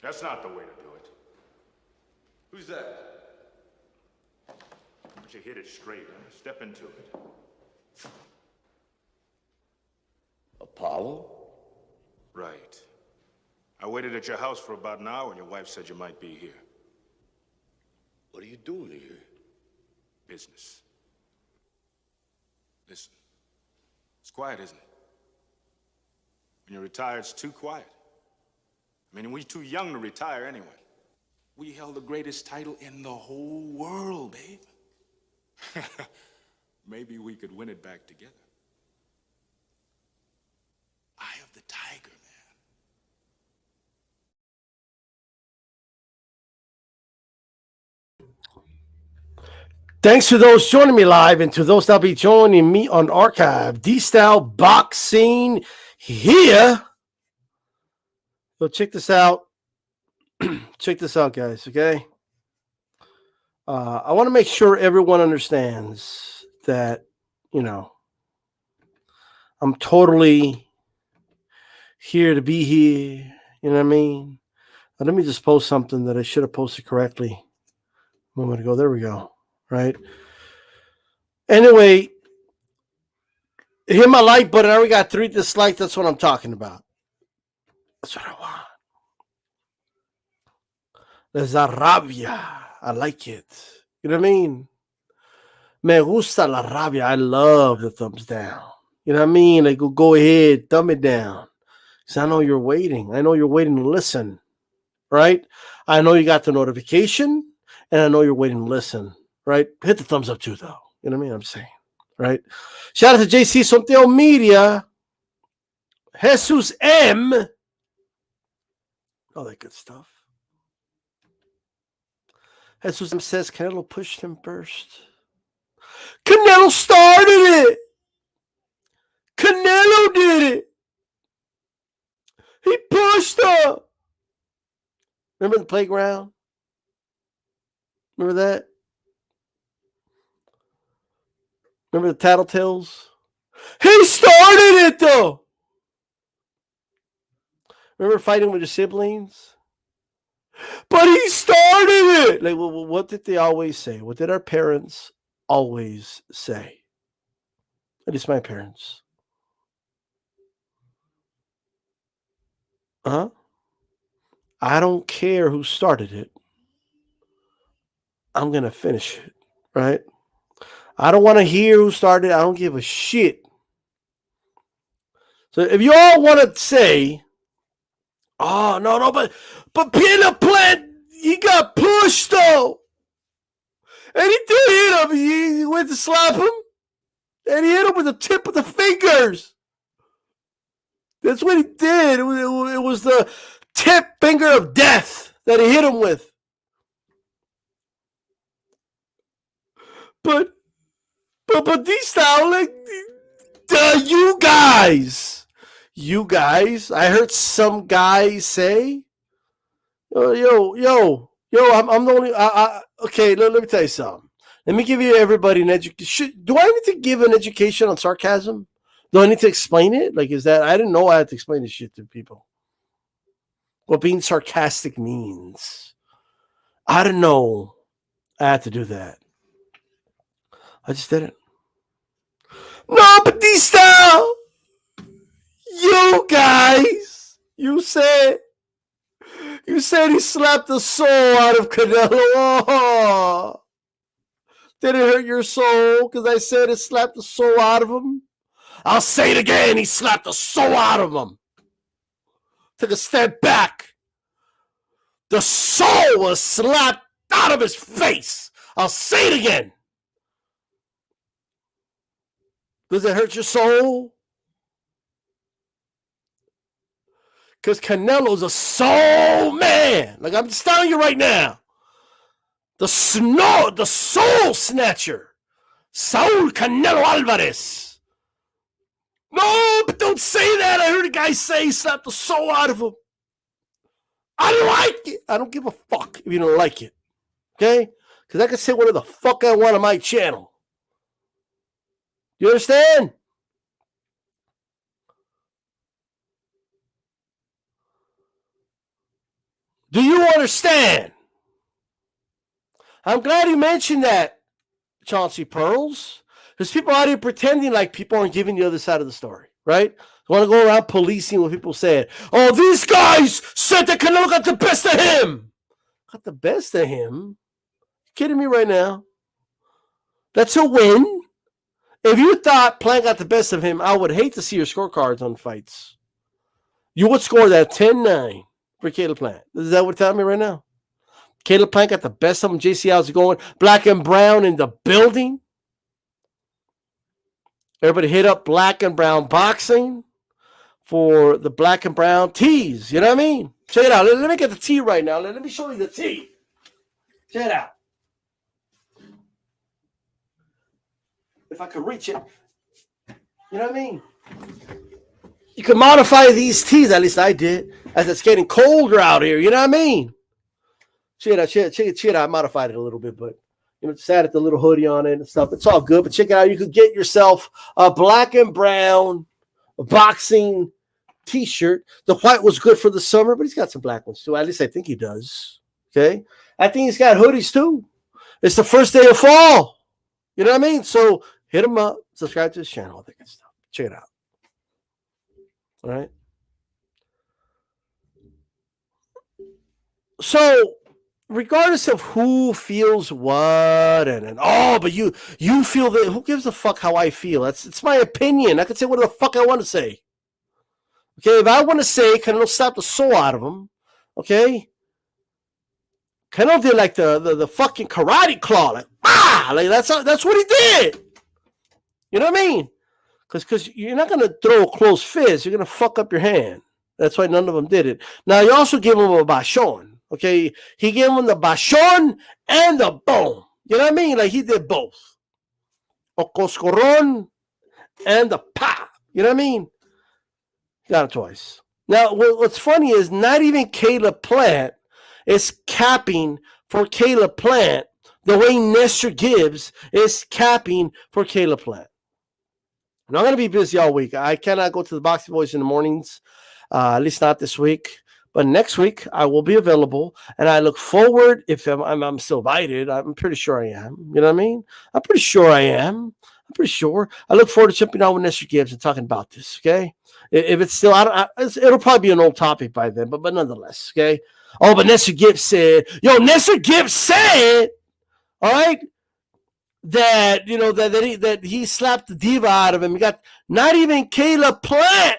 That's not the way to do it. Who's that? Why don't you hit it straight, huh? Step into it. Apollo? Right. I waited at your house for about an hour and your wife said you might be here. What are you doing here? Business. Listen. It's quiet, isn't it? When you retire, it's too quiet. I mean, we're too young to retire anyway. We held the greatest title in the whole world, babe. Maybe we could win it back together. Eye of the tiger, man. Thanks to those joining me live and to those that'll be joining me on archive. DStyleBoxing here. So check this out. Check this out, guys, okay? I want to make sure everyone understands that, you know, I'm totally here to be here. You know what I mean? But let me just post something that I should have posted correctly a moment ago. There we go. Right? Anyway, hit my like button. I already got 3 dislikes. That's what I'm talking about. That's what I want. There's a rabia. I like it. You know what I mean? Me gusta la rabia. I love the thumbs down. You know what I mean? Like, go ahead, thumb it down. Because I know you're waiting. I know you're waiting to listen. Right? I know you got the notification. And I know you're waiting to listen. Right? Hit the thumbs up too, though. You know what I mean? I'm saying. Right? Shout out to JC Sonteo Media. Jesus M. All that good stuff. Jesus M says Canelo pushed him first. Canelo started it. Canelo did it. He pushed her. Remember the playground? Remember that? Remember the tattletales? He started it, though. Remember fighting with your siblings? But he started it. Like, well, what did they always say? What did our parents always say? At least my parents. I don't care who started it. I'm going to finish it, right? I don't want to hear who started it. I don't give a shit. So if you all want to say, oh, no, but Peter Plant, he got pushed, though. And he did hit him. He went to slap him. And he hit him with the tip of the fingers. That's what he did. It was the tip finger of death that he hit him with. But D-Style, like, you guys, I heard some guy say, yo, I'm the only, okay, let me tell you something. Let me give you everybody an education. Do I need to give an education on sarcasm? Do I need to explain it? Like, is that, I didn't know I had to explain this shit to people. What being sarcastic means. I didn't know I had to do that. I just didn't. No, but D-Style, you guys, you said he slapped the soul out of Canelo. Oh, did it hurt your soul because I said it slapped the soul out of him? I'll say it again. He slapped the soul out of him. Took a step back. The soul was slapped out of his face. I'll say it again. Does it hurt your soul? Because Canelo's a soul man. Like, I'm just telling you right now. The soul snatcher. Saul Canelo Alvarez. No, but don't say that. I heard a guy say he slapped the soul out of him. I like it. I don't give a fuck if you don't like it. Okay? Because I can say whatever the fuck I want on my channel. You understand? Do you understand? I'm glad you mentioned that, Chauncey Pearls, because people out here pretending like people aren't giving the other side of the story, right? They want to go around policing what people said. Oh, these guys said that Canelo got the best of him. Got the best of him? You kidding me right now? That's a win. If you thought Plant got the best of him, I would hate to see your scorecards on fights. You would score that 10-9 for Caleb Plant. Is that what you're telling me right now? Caleb Plant got the best of him. JC, how's it going? Black and Brown in the building. Everybody hit up Black and Brown Boxing for the Black and Brown tees. You know what I mean? Check it out. Let me get the tee right now. Let me show you the tee. Check it out. If I could reach it. You know what I mean? You can modify these tees. At least I did. As it's getting colder out here. You know what I mean? Check it out. I modified it a little bit, but just added the little hoodie on it and stuff. It's all good. But check it out. You could get yourself a Black and Brown boxing t-shirt. The white was good for the summer, but he's got some black ones too. At least I think he does. Okay. I think he's got hoodies too. It's the first day of fall. You know what I mean? So hit him up. Subscribe to his channel. All that good stuff. Check it out. All right. So regardless of who feels what but you feel that, who gives a fuck how I feel? It's my opinion. I can say whatever the fuck I want to say. Okay, if I want to say Canelo slapped the soul out of him, okay, Canelo did like the fucking karate claw, like that's what he did. You know what I mean? Because you're not gonna throw a closed fist. You're gonna fuck up your hand. That's why none of them did it. Now you also give him a bashon. Okay, he gave him the bashon and the boom. You know what I mean? Like he did both. A coscorron and the pa. You know what I mean? Got it twice. Now, what's funny is not even Caleb Plant is capping for Caleb Plant the way Nestor Gibbs is capping for Caleb Plant. Now, I'm going to be busy all week. I cannot go to the Boxing Boys in the mornings, at least not this week. But next week, I will be available, and I look forward, if I'm still invited, I'm pretty sure I am. You know what I mean? I'm pretty sure I am. I'm pretty sure. I look forward to jumping on with Nestor Gibbs and talking about this, okay? If it's still, it'll probably be an old topic by then, but nonetheless, okay? Oh, but Nestor Gibbs said, Nestor Gibbs said, all right, that, that he slapped the diva out of him. He got, not even Caleb Plant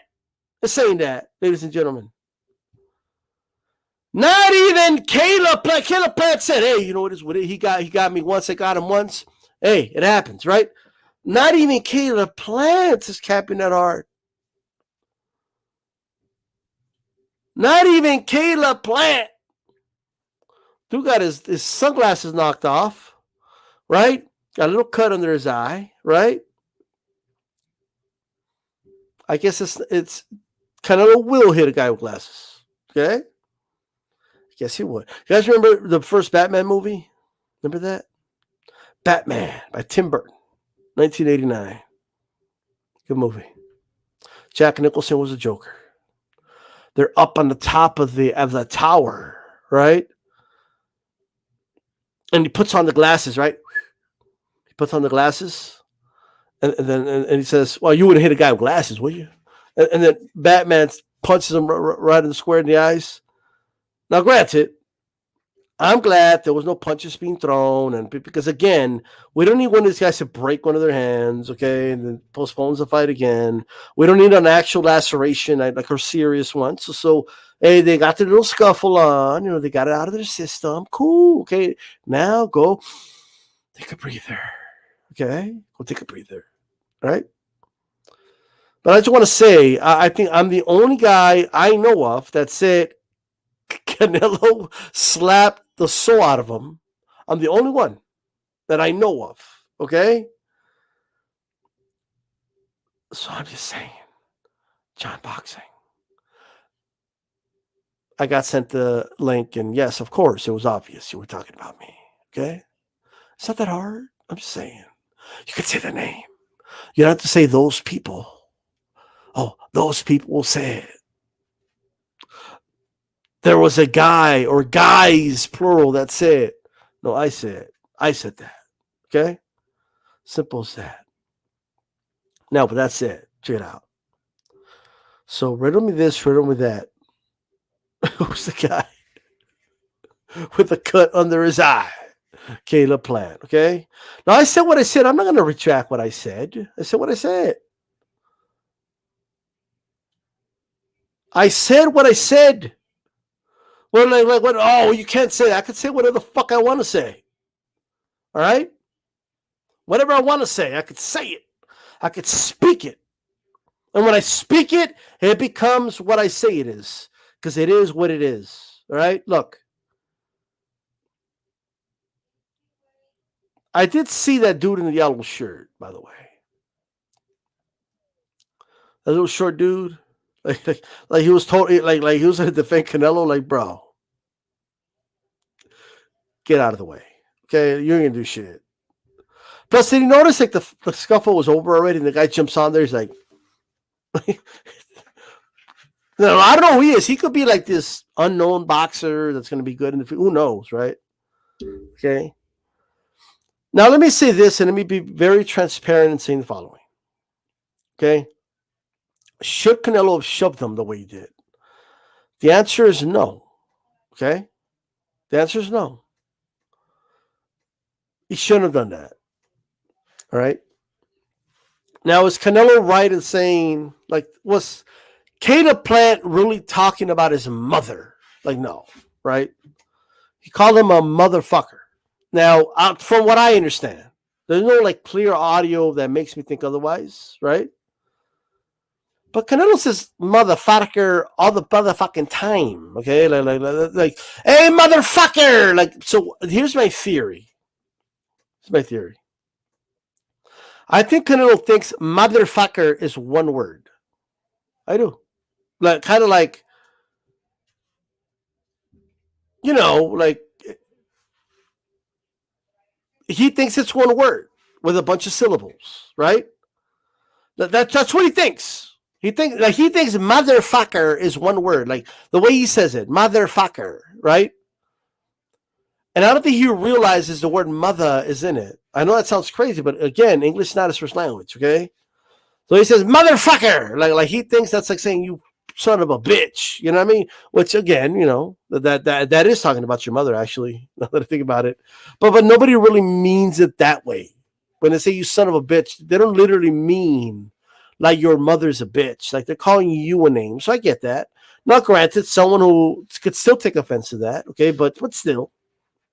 is saying that, ladies and gentlemen. Not even Caleb Plant. Caleb Plant said, hey, you know what is what he got me once, I got him once. Hey, it happens, right? Not even Caleb Plant is capping that hard. Not even Caleb Plant. Dude got his sunglasses knocked off, right? Got a little cut under his eye, right? I guess it's Canelo will hit a guy with glasses, okay? Yes, he would. You guys remember the first Batman movie? Remember that? Batman by Tim Burton, 1989. Good movie. Jack Nicholson was a Joker. They're up on the top of the tower, right? And he puts on the glasses, right? He puts on the glasses, and then he says, "Well, you wouldn't hit a guy with glasses, would you?" And then Batman punches him right in the square in the eyes. Now, granted, I'm glad there was no punches being thrown, and because again, we don't need one of these guys to break one of their hands, okay, and then postpones the fight again. We don't need an actual laceration, like a serious one. So hey, they got their little scuffle on, they got it out of their system. Cool, okay. Now go take a breather, okay. Go take a breather, all right. But I just want to say, I think I'm the only guy I know of that said Canelo slapped the soul out of him. I'm the only one that I know of. Okay? So I'm just saying, John Boxing. I got sent the link, and yes, of course, it was obvious you were talking about me. Okay? It's not that hard. I'm just saying. You could say the name. You don't have to say those people. Oh, those people will say it. there was a guy or guys, plural, that said, no, I said that. Okay? Simple as that. Now, but that's it. Check it out. So riddle me this, riddle me that. Who's the guy with the cut under his eye? Caleb Plant. Okay? Now, I said what I said. I'm not going to retract what I said. I said what I said. I said what I said. What, like what? Oh, you can't say that. I could say whatever the fuck I want to say. All right? Whatever I want to say, I could say it. I could speak it. And when I speak it, it becomes what I say it is. Because it is what it is. All right? Look. I did see that dude in the yellow shirt, by the way. That little short dude. Like he was totally like he was going to defend Canelo. Like, bro, get out of the way. Okay? You ain't going to do shit. Plus, did you notice like the scuffle was over already and the guy jumps on there? He's like, no, I don't know who he is. He could be like this unknown boxer that's going to be good in the future. Who knows, right? Okay. Now, let me say this and let me be very transparent in saying the following. Okay. Should Canelo have shoved him the way he did? The answer is no. Okay. The answer is no. He shouldn't have done that. All right. Now, is Canelo right in saying, like, was Caleb Plant really talking about his mother? Like, no, right? He called him a motherfucker. Now, from what I understand, there's no like clear audio that makes me think otherwise, right? But Canelo says motherfucker all the motherfucking time, okay? Like, hey, motherfucker! Like, so here's my theory. Here's my theory. I think Canelo thinks motherfucker is one word. I do. Like, kind of like, you know, like, he thinks it's one word with a bunch of syllables, right? That's what he thinks. He thinks motherfucker is one word, like the way he says it, motherfucker, right? And I don't think he realizes the word mother is in it. I know that sounds crazy, but again, English is not his first language, okay? So he says motherfucker, like he thinks that's like saying you son of a bitch, you know what I mean? Which again, you know, that is talking about your mother, actually, now that I think about it. But nobody really means it that way. When they say you son of a bitch, they don't literally mean like your mother's a bitch. Like they're calling you a name. So I get that. Now, granted, someone who could still take offense to that, okay, but still,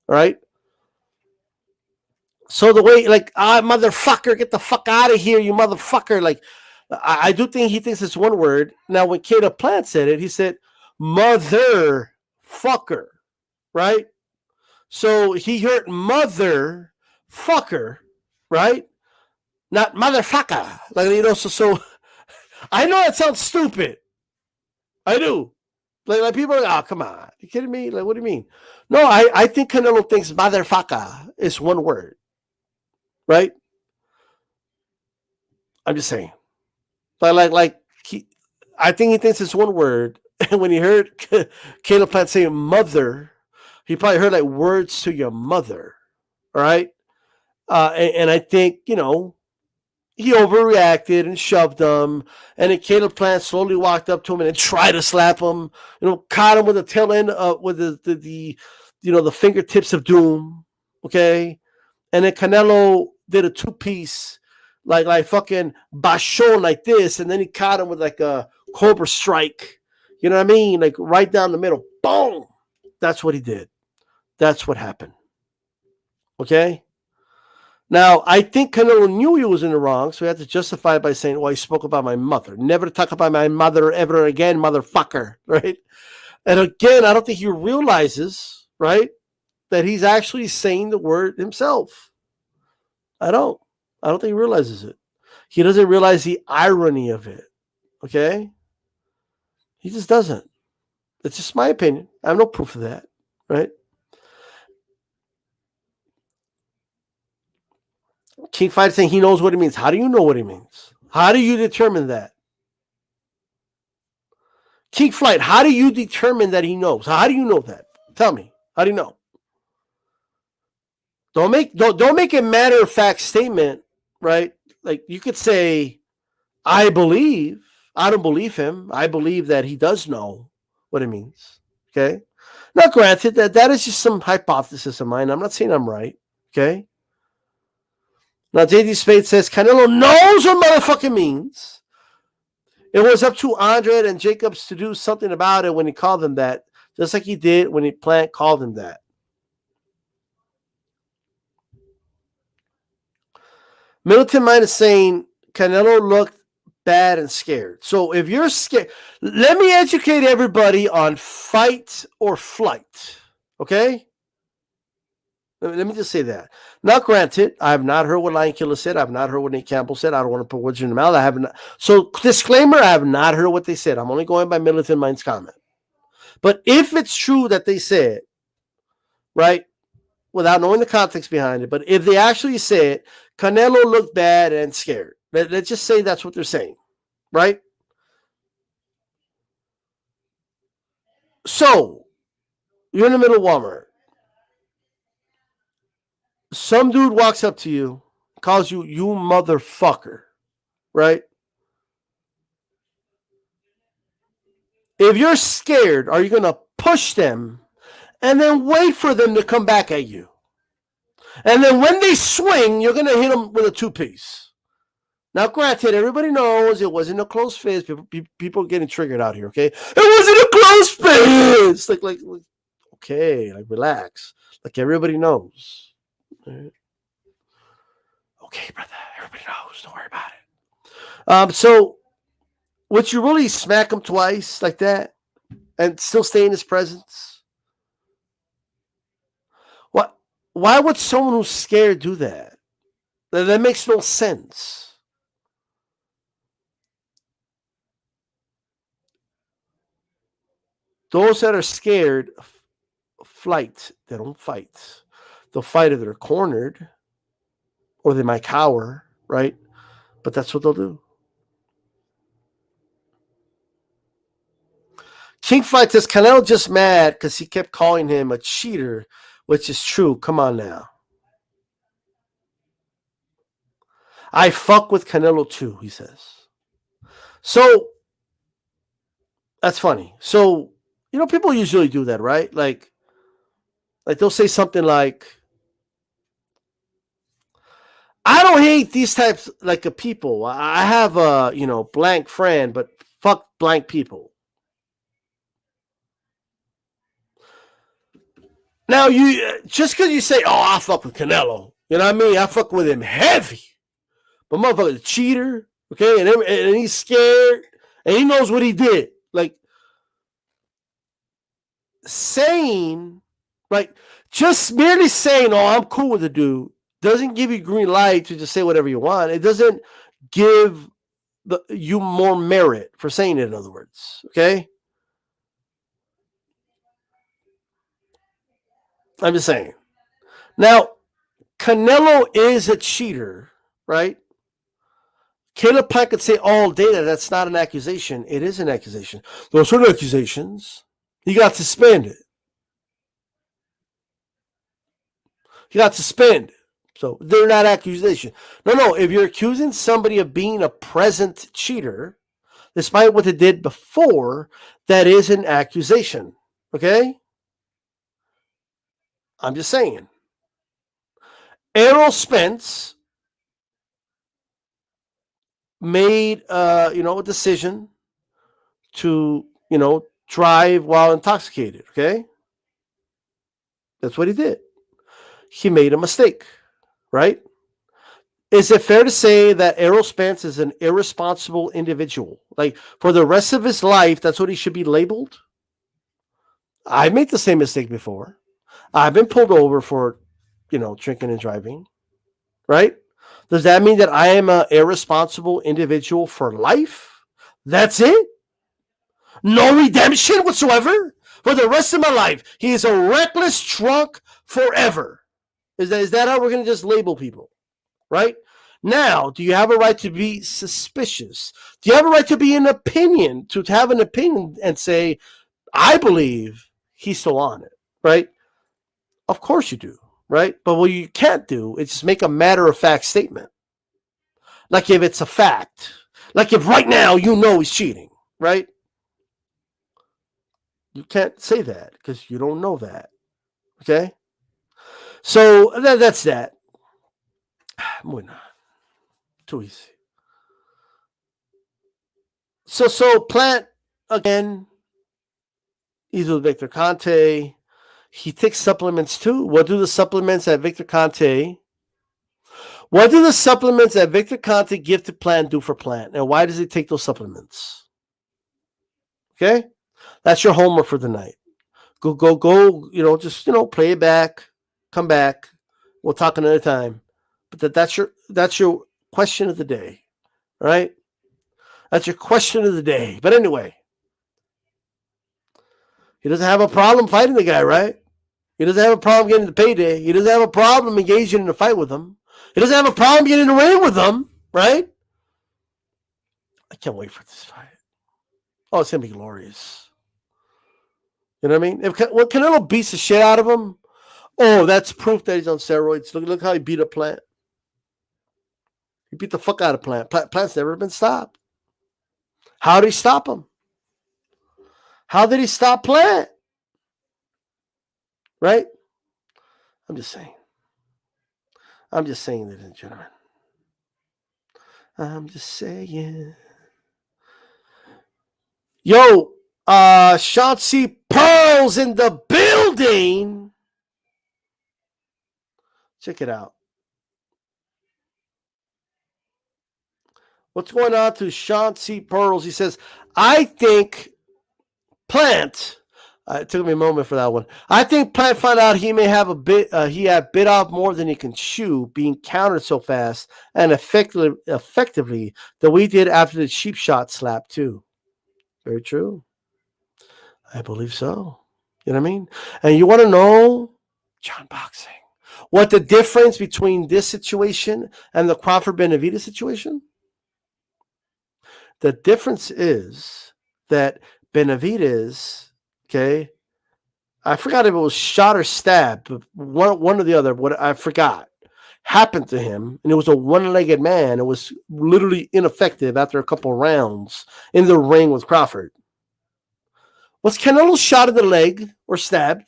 all right? So the way, like, motherfucker, get the fuck out of here, you motherfucker. Like, I do think he thinks it's one word. Now, when Caleb Plant said it, he said, motherfucker, right? So he heard motherfucker, right? Not motherfucker. Like, you know, so I know that sounds stupid. I do. Like people are like, oh, come on. You kidding me? Like, what do you mean? No, I think Canelo thinks motherfucker is one word. Right? I'm just saying. I think he thinks it's one word. And when he heard Caleb Plant say mother, he probably heard like words to your mother. All right? And I think, you know, he overreacted and shoved him. And then Caleb Plant slowly walked up to him and then tried to slap him. You know, caught him with the tail end with the you know, the fingertips of doom. Okay? And then Canelo did a two-piece, like fucking bashon like this, and then he caught him with like a cobra strike. You know what I mean? Like right down the middle. Boom! That's what he did. That's what happened. Okay? Now, I think Canelo knew he was in the wrong, so he had to justify it by saying, well, he spoke about my mother. Never talk about my mother ever again, motherfucker, right? And again, I don't think he realizes, right, that he's actually saying the word himself. I don't think he realizes it. He doesn't realize the irony of it. Okay? He just doesn't. It's just my opinion. I have no proof of that. Right? King Fighter saying he knows what it means. How do you know what it means? How do you determine that? King Flight, how do you determine that he knows? How do you know that? Tell me. How do you know? Don't make a matter of fact statement, right? Like you could say, I believe. I don't believe him. I believe that he does know what it means. Okay. Now, granted, that is just some hypothesis of mine. I'm not saying I'm right. Okay. Now, JD Spade says Canelo knows what motherfucking means. It was up to Andre and Jacobs to do something about it when he called them that, just like he did when Plant called him that. Militant Mind is saying Canelo looked bad and scared. So if you're scared, let me educate everybody on fight or flight. Okay? Let me just say that. Now, granted, I have not heard what Lion Killer said. I have not heard what Nate Campbell said. I don't want to put words in their mouth. I have not. So, disclaimer, I have not heard what they said. I'm only going by Militant Mind's comment. But if it's true that they said, right, without knowing the context behind it, but if they actually said Canelo looked bad and scared, let's just say that's what they're saying, right? So, you're in the middle of Walmart. Some dude walks up to you, calls you motherfucker, right? If you're scared, are you going to push them and then wait for them to come back at you? And then when they swing, you're going to hit them with a two-piece. Now, granted, everybody knows it wasn't a close fist. People are getting triggered out here, okay? It wasn't a close fist. Like, okay, like, relax. Like, everybody knows. Right. Okay, brother. Everybody knows. Don't worry about it. So, would you really smack him twice like that and still stay in his presence? What? Why would someone who's scared do that? That makes no sense. Those that are scared flight. They don't fight. They'll fight if they're cornered or they might cower, right? But that's what they'll do. King Flight says Canelo just mad because he kept calling him a cheater, which is true. Come on now. I fuck with Canelo too, he says. So, that's funny. So, people usually do that, right? Like they'll say something like, I don't hate these types of people. I have a, blank friend, but fuck blank people. Now, just because you say, oh, I fuck with Canelo, you know what I mean? I fuck with him heavy. But motherfucker's a cheater, okay? And he's scared, and he knows what he did. Like, saying, like, just merely saying, oh, I'm cool with the dude, doesn't give you green light to just say whatever you want. It doesn't give you more merit for saying it, in other words, okay? I'm just saying. Now, Canelo is a cheater, right? Caleb Pike could say all day that that's not an accusation. It is an accusation. Those are accusations. He got suspended. So they're not accusations. No. If you're accusing somebody of being a present cheater, despite what they did before, that is an accusation. Okay? I'm just saying. Errol Spence made a decision to drive while intoxicated. Okay, that's what he did. He made a mistake, right? Is it fair to say that Errol Spence is an irresponsible individual? Like, for the rest of his life, that's what he should be labeled? I made the same mistake before. I've been pulled over for drinking and driving, right? Does that mean that I am an irresponsible individual for life? That's it? No redemption whatsoever? For the rest of my life, he is a reckless drunk forever. Is that how we're going to just label people? Right? Now, do you have a right to be suspicious? Do you have a right to be an opinion, to have an opinion and say, I believe he's still on it, right? Of course you do, right? But what you can't do is just make a matter-of-fact statement. Like if it's a fact. Like if right now you know he's cheating, right? You can't say that because you don't know that, okay? So that's that. Bueno, too easy. So Plant, again, he's with Victor Conte. He takes supplements too. What do the supplements that Victor Conte give to Plant do for Plant? And why does he take those supplements? Okay? That's your homework for the night. Go, just, play it back, come back. We'll talk another time. But that's your question of the day. All right? That's your question of the day. But anyway, he doesn't have a problem fighting the guy, right? He doesn't have a problem getting the payday. He doesn't have a problem engaging in a fight with him. He doesn't have a problem getting in the ring with him, right? I can't wait for this fight. Oh, it's going to be glorious. You know what I mean? When Canelo beats the shit out of him, oh, that's proof that he's on steroids. Look how he beat up Plant. He beat the fuck out of Plant. Plant's never been stopped. How did he stop him? How did he stop Plant? Right? I'm just saying, ladies and gentlemen. I'm just saying. Yo, Chauncey Pearl's in the building. Check it out. What's going on to Chauncey Pearls? He says, I think Plant, it took me a moment for that one. I think Plant found out he may have he had bit off more than he can chew, being countered so fast and effectively that we did after the cheap shot slap too. Very true. I believe so. You know what I mean? And you want to know, John Boxing, what the difference between this situation and the Crawford Benavidez situation? The difference is that Benavidez, okay, I forgot if it was shot or stabbed, but one or the other, what I forgot, happened to him, and it was a one-legged man. It was literally ineffective after a couple rounds in the ring with Crawford. Was Canelo shot in the leg or stabbed?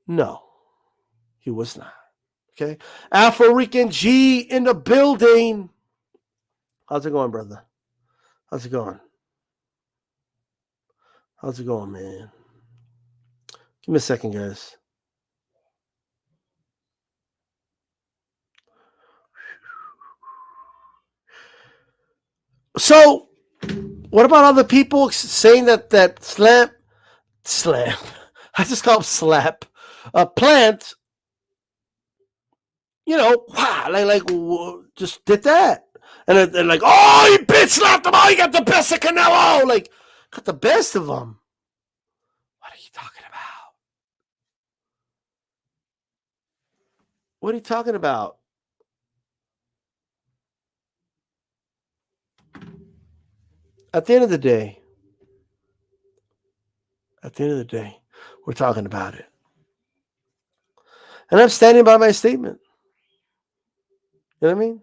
No, he was not. Okay, Afro Rican G in the building. How's it going, brother? How's it going? How's it going, man? Give me a second, guys. So, what about other people saying that slam? I just call him slap. Plant. Just did that. And they're like, oh, you bitch slapped him. Oh, you got the best of Canelo. Like, got the best of him. What are you talking about? What are you talking about? At the end of the day, we're talking about it. And I'm standing by my statement. You know what I mean?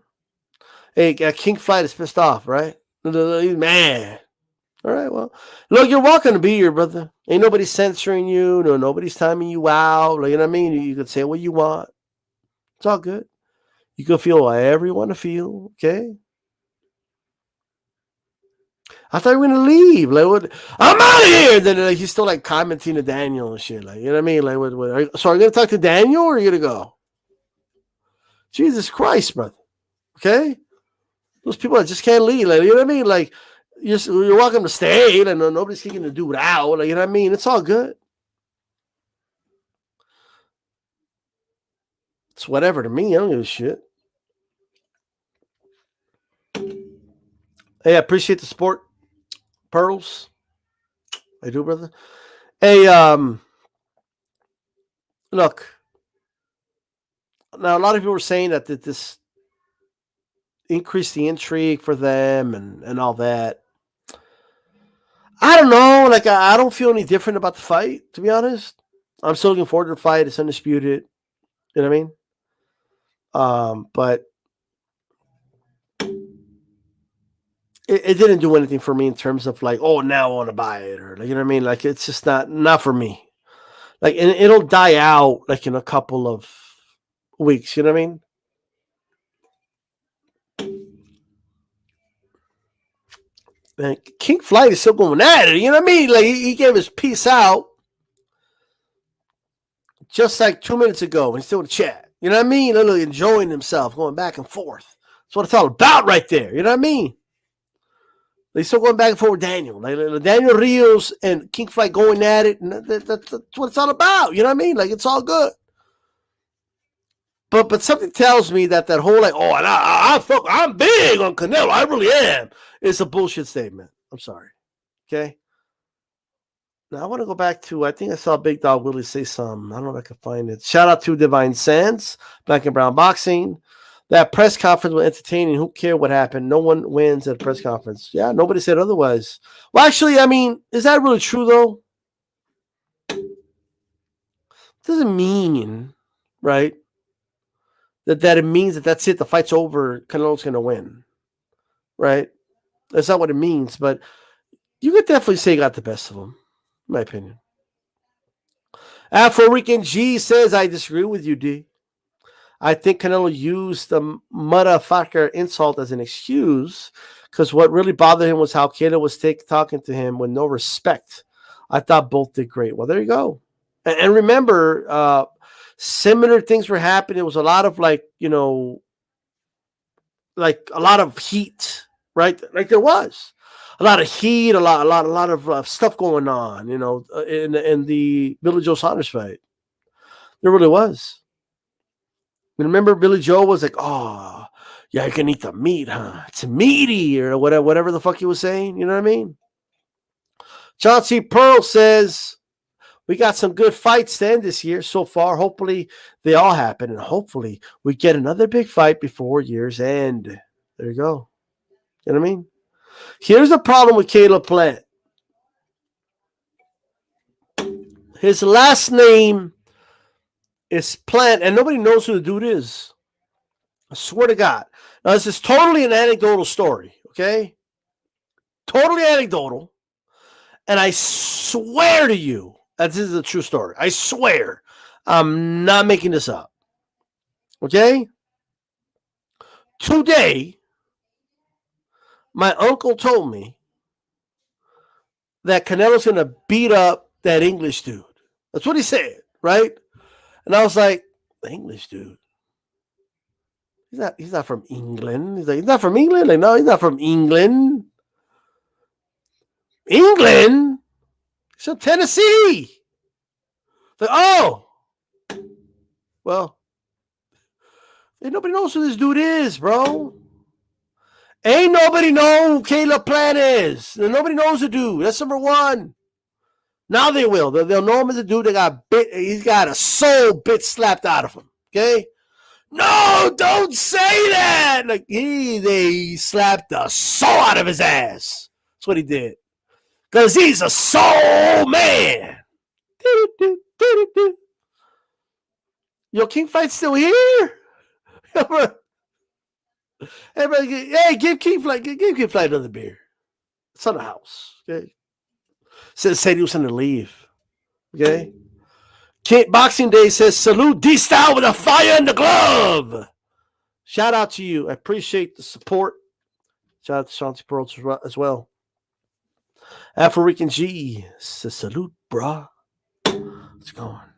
Hey, King Flight is pissed off, right? Man. All right, well, look, you're welcome to be here, brother. Ain't nobody censoring you. No, nobody's timing you out. Like, you know what I mean? You can say what you want. It's all good. You can feel whatever you want to feel, okay? I thought you were going to leave. Like, what? I'm out of here. Then he's still, like, commenting to Daniel and shit. Like, you know what I mean? Like, so are you going to talk to Daniel or are you going to go? Jesus Christ, brother. Okay? Those people that just can't leave. Like, you know what I mean? Like, you're welcome to stay. Like, nobody's kicking the dude out. Like, you know what I mean? It's all good. It's whatever to me. I don't give a shit. Hey, I appreciate the support, Pearls. I do, brother. Hey, look. Now, a lot of people were saying that this increased the intrigue for them and all that. I don't know. Like, I don't feel any different about the fight, to be honest. I'm still looking forward to the fight. It's undisputed. You know what I mean? But it didn't do anything for me in terms of like, oh, now I want to buy it, or like, you know what I mean? Like, it's just not for me. Like, and it'll die out like in a couple of weeks. You know what I mean? And King Flight is still going at it. You know what I mean? Like, he gave his piece out just like 2 minutes ago, and he's still in the chat. You know what I mean? Literally enjoying himself, going back and forth. That's what it's all about right there. You know what I mean? They're still going back and forth with Daniel. Like Daniel Rios and King Flight going at it, and that's what it's all about. You know what I mean? Like, it's all good. But something tells me that whole like, oh, and I'm big on Canelo. I really am. It's a bullshit statement. I'm sorry. Okay? Now, I want to go back to, I think I saw Big Dog Willie say something. I don't know if I can find it. Shout out to Divine Sands, Black and Brown Boxing. That press conference was entertaining. Who cared what happened? No one wins at a press conference. Yeah, nobody said otherwise. Well, actually, I mean, is that really true, though? Doesn't mean, right, that it means that's it. The fight's over. Canelo's going to win, right? That's not what it means, but you could definitely say he got the best of him, in my opinion. Afro Rican G says, I disagree with you, D. I think Canelo used the motherfucker insult as an excuse because what really bothered him was how Canelo was talking to him with no respect. I thought both did great. Well, there you go. And remember, similar things were happening. It was a lot of like, you know, like a lot of heat, right? Like there was a lot of heat, a lot of stuff going on, you know, in the Billy Joe Saunders fight. There really was. Remember, Billy Joe was like, "Oh, yeah, you can eat the meat, huh? It's meaty," or whatever the fuck he was saying. You know what I mean? John C. Pearl says, we got some good fights to end this year so far. Hopefully, they all happen, and hopefully, we get another big fight before year's end. There you go. You know what I mean? Here's the problem with Caleb Plant. His last name is Plant, and nobody knows who the dude is. I swear to God. Now, this is totally an anecdotal story, okay? Totally anecdotal. And I swear to you that this is a true story. I swear. I'm not making this up. Okay? Today, my uncle told me that Canelo's going to beat up that English dude. That's what he said, right? And I was like, the English dude? He's not from England. He's like, he's not from England? Like, no, he's not from England. England? He's from Tennessee. Like, oh. Well, nobody knows who this dude is, bro. Ain't nobody know who Caleb Plant is. Nobody knows the dude. That's number one. Now they will. They'll know him as a dude that got bit. He's got a soul bit slapped out of him. Okay? No, don't say that. Like they slapped the soul out of his ass. That's what he did. Because he's a soul man. Yo, King Fight's still here? Everybody, hey, give King Flight another beer. It's on the house. Okay. Said he was going to leave. Okay. Boxing Day says, salute D-Style with a fire in the glove. Shout out to you. I appreciate the support. Shout out to Shanti Pearls as well. Afro Rican G says, salute, brah. What's going on?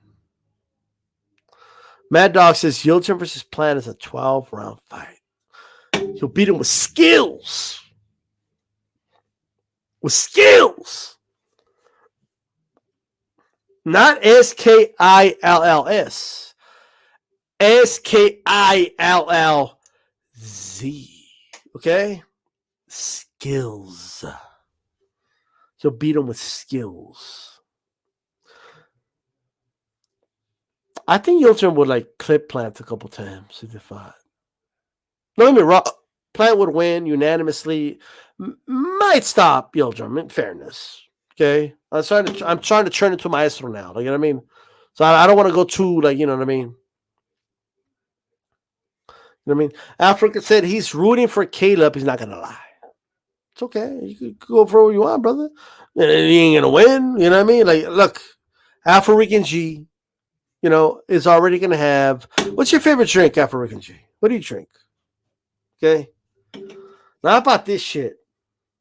Mad Dog says, Yilchin versus Plant is a 12-round fight. He'll beat him with skills. With skills. Not S-K-I-L-L-S. S-K-I-L-L-Z. Okay? Skills. He'll beat him with skills. I think Yildirim would like clip Plant a couple times if they fought. Don't get me wrong. Plant would win unanimously. Might stop Yildirim, in fairness. Okay, I'm trying to turn into Maestro now. Like, you know what I mean? So I don't want to go too, like, you know what I mean? You know what I mean? Africa said he's rooting for Caleb. He's not gonna lie. It's okay. You can go for what you want, brother. He ain't gonna win. You know what I mean? Like, look, Afro-Rican G, you know, is already gonna have. What's your favorite drink, Afro-Rican G? What do you drink? Okay. Not about this shit.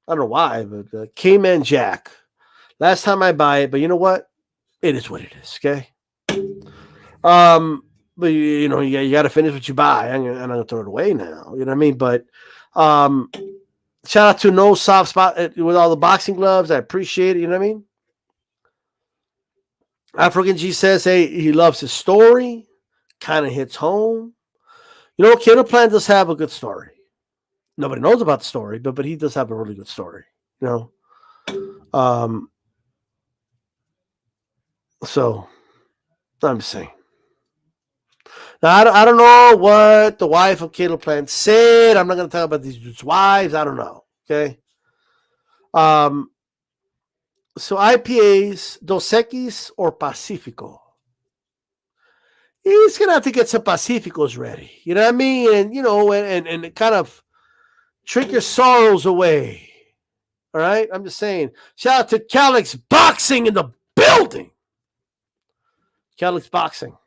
I don't know why, but Cayman Jack. Last time I buy it, but you know what? It is what it is. Okay. But you know, you got to finish what you buy. I'm not gonna throw it away now. You know what I mean? But shout out to No Soft Spot with all the boxing gloves. I appreciate it. You know what I mean? African G says, hey, he loves his story. Kind of hits home. You know, Caleb Plant does have a good story. Nobody knows about the story, but he does have a really good story. You know? So I'm just saying. Now, I don't know what the wife of Caleb Plant said. I'm not going to talk about these dudes' wives. I don't know. Okay. So IPAs, Dos Equis or Pacifico? He's going to have to get some Pacificos ready. You know what I mean? And, you know, and kind of trick your sorrows away. All right? I'm just saying. Shout out to Calix Boxing in the building. Calix Boxing.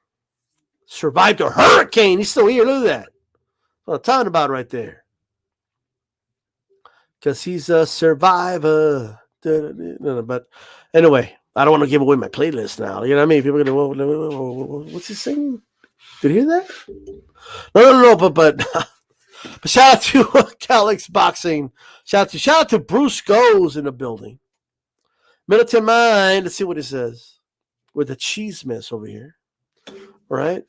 Survived a hurricane. He's still here. Look at that. That's what I'm talking about right there. Because he's a survivor. But anyway, I don't want to give away my playlist now. You know what I mean? People are going to, what's he singing? Did you hear that? No. But shout out to Calix Boxing. Shout out to Bruce Goes in the building. Militant Mind. Let's see what it says. With the cheese mess over here. All right.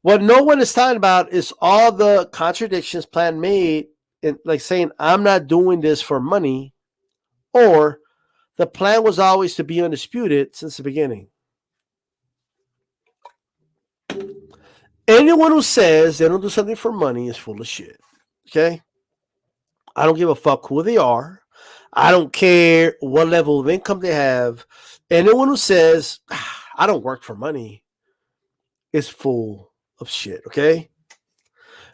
What no one is talking about is all the contradictions Plant made, in, like saying, I'm not doing this for money, or the plan was always to be undisputed since the beginning. Anyone who says they don't do something for money is full of shit. Okay? I don't give a fuck who they are. I don't care what level of income they have. Anyone who says, I don't work for money is full of shit, okay?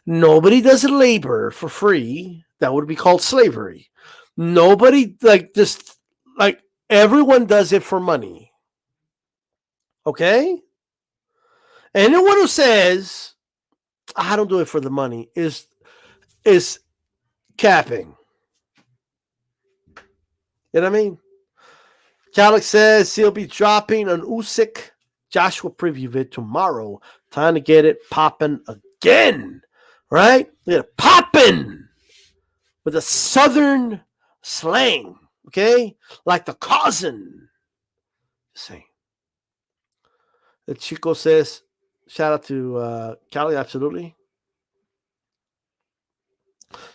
Nobody does labor for free. That would be called slavery. Nobody, everyone does it for money. Okay? Anyone who says, I don't do it for the money is capping. You know what I mean? Calix says he'll be dropping an Usyk Joshua preview vid tomorrow. Time to get it popping again. Right? Get it popping with a southern slang. Okay? Like the cousin. Saying. The Chico says, shout out to Cali, absolutely.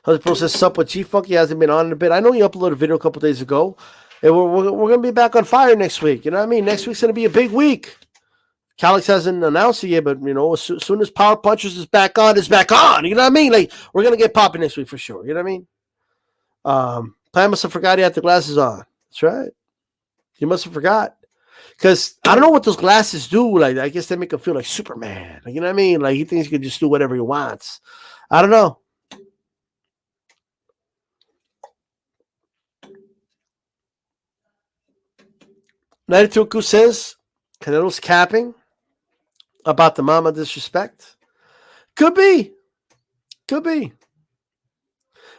How's the process sup with G-Funk? He hasn't been on in a bit. I know he uploaded a video a couple days ago. And we're going to be back on fire next week. You know what I mean? Next week's going to be a big week. Calix hasn't announced it yet, but, you know, as soon as Power Punchers is back on, it's back on. You know what I mean? Like, we're going to get popping next week for sure. You know what I mean? Pam must have forgot he had the glasses on. That's right. He must have forgot. Because I don't know what those glasses do. Like, I guess they make him feel like Superman. Like, you know what I mean? Like, he thinks he can just do whatever he wants. I don't know. Naituku says Canelo's capping about the mama disrespect. Could be. Could be.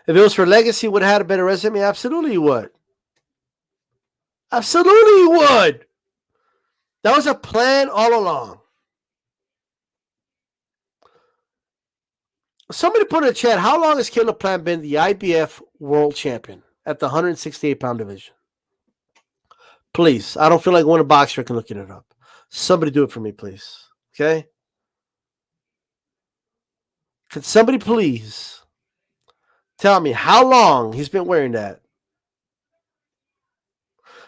If it was for legacy, would have had a better resume? Absolutely you would. Absolutely you would. That was a plan all along. Somebody put in the chat, how long has Caleb Plant been the IBF world champion at the 168-pound division? Please. I don't feel like one boxer can looking it up. Somebody do it for me, please. Okay? Can somebody please tell me how long he's been wearing that?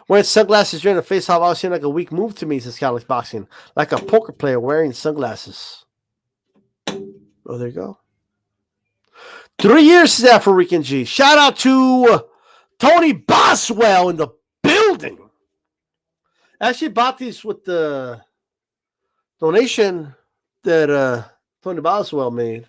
Wearing sunglasses during the face-off always seemed like a weak move to me, says Cali Boxing. Like a poker player wearing sunglasses. Oh, there you go. 3 years since that for Rican G. Shout out to Tony Boswell in the building. I actually bought these with the donation that Tony Boswell made.